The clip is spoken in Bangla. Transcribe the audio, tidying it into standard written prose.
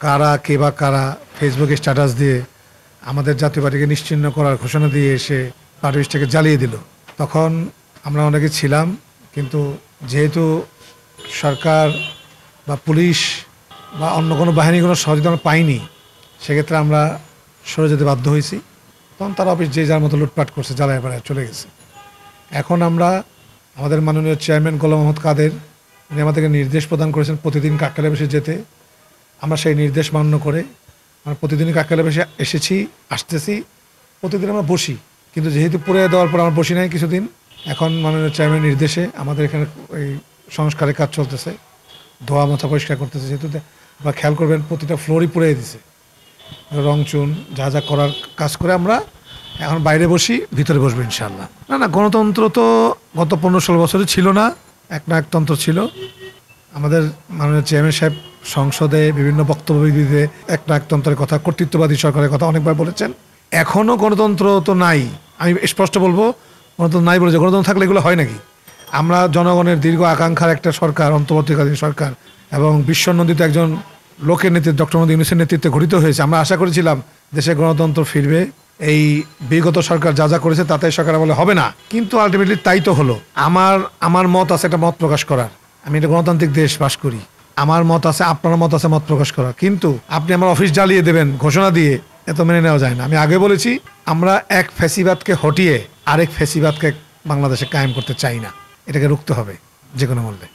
কারা কে বা কারা ফেসবুকে স্ট্যাটাস দিয়ে আমাদের জাতীয় পার্টিকে নিশ্চিহ্ন করার ঘোষণা দিয়ে এসে পার্টি অফিসটাকে জ্বালিয়ে দিল। তখন আমরা অনেকে ছিলাম, কিন্তু যেহেতু সরকার বা পুলিশ বা অন্য কোনো বাহিনী কোনো সহযোগিতা আমরা পাইনি, সেক্ষেত্রে আমরা সরে যেতে বাধ্য হয়েছি। তখন তারা অফিস যে যার মতো লুটপাট করছে, জ্বালায় বেড়ায় চলে গেছে। এখন আমরা আমাদের মাননীয় চেয়ারম্যান গোলাম মোহাম্মদ কাদের উনি আমাদেরকে নির্দেশ প্রদান করেছেন প্রতিদিন কাকরাইল অফিসে যেতে। আমরা সেই নির্দেশ মান্য করে আমরা প্রতিদিনই কাকরাইল অফিসে এসেছি, আসতেছি, প্রতিদিন আমরা বসি। কিন্তু যেহেতু পুড়ে দেওয়ার পর আমরা বসি নাই কিছুদিন, এখন মাননীয় চেয়ারম্যানের নির্দেশে আমাদের এখানে এই সংস্কারের কাজ চলতেছে, ধোয়া মোছা পরিষ্কার করতেছে। যেহেতু বা খেয়াল করবেন প্রতিটা ফ্লোরই পুড়ে দিছে, রং চুন যা যা করার কাজ করে আমরা এখন বাইরে বসি, ভিতরে বসবো ইনশাআল্লাহ। না, গণতন্ত্র তো গত 15-16 বছরে ছিল না, একতন্ত্র ছিল। আমাদের মাননীয় চেয়ারম্যান সাহেব সংসদে বিভিন্ন বক্তব্যবিধিতে একতন্ত্রের কথা, কর্তৃত্ববাদী সরকারের কথা অনেকবার বলেছেন। এখনও গণতন্ত্র তো নাই, আমি স্পষ্ট বলবো গণতন্ত্র নাই বলেছে। গণতন্ত্র থাকলে এগুলো হয় নাকি? আমরা জনগণের দীর্ঘ আকাঙ্ক্ষার একটা সরকার, অন্তর্বর্তীকালীন সরকার, এবং বিশ্বনন্দিত একজন লোকের নেতৃত্বে ডক্টর মোহাম্মদ ইউনূসের নেতৃত্বে গঠিত হয়েছে। আমরা আশা করেছিলাম দেশে গণতন্ত্র ফিরবে। এই বিগত সরকার যা যা করেছে তাতে সরকার বলে হবে না, কিন্তু আলটিমেটলি তাই তো হলো। আমার মত আছে একটা মত প্রকাশ করার, আমি একটা গণতান্ত্রিক দেশ বাস করি, আমার মত আছে, আপনার মত আছে মত প্রকাশ করার। কিন্তু আপনি আমার অফিস জ্বালিয়ে দেবেন ঘোষণা দিয়ে, এত মেনে নেওয়া যায় না। আমি আগে বলেছি আমরা এক ফ্যাসিবাদকে হটিয়ে আরেক ফ্যাসিবাদকে বাংলাদেশে কায়েম করতে চাই না, এটাকে রুখতে হবে যে কোনো মূল্যে।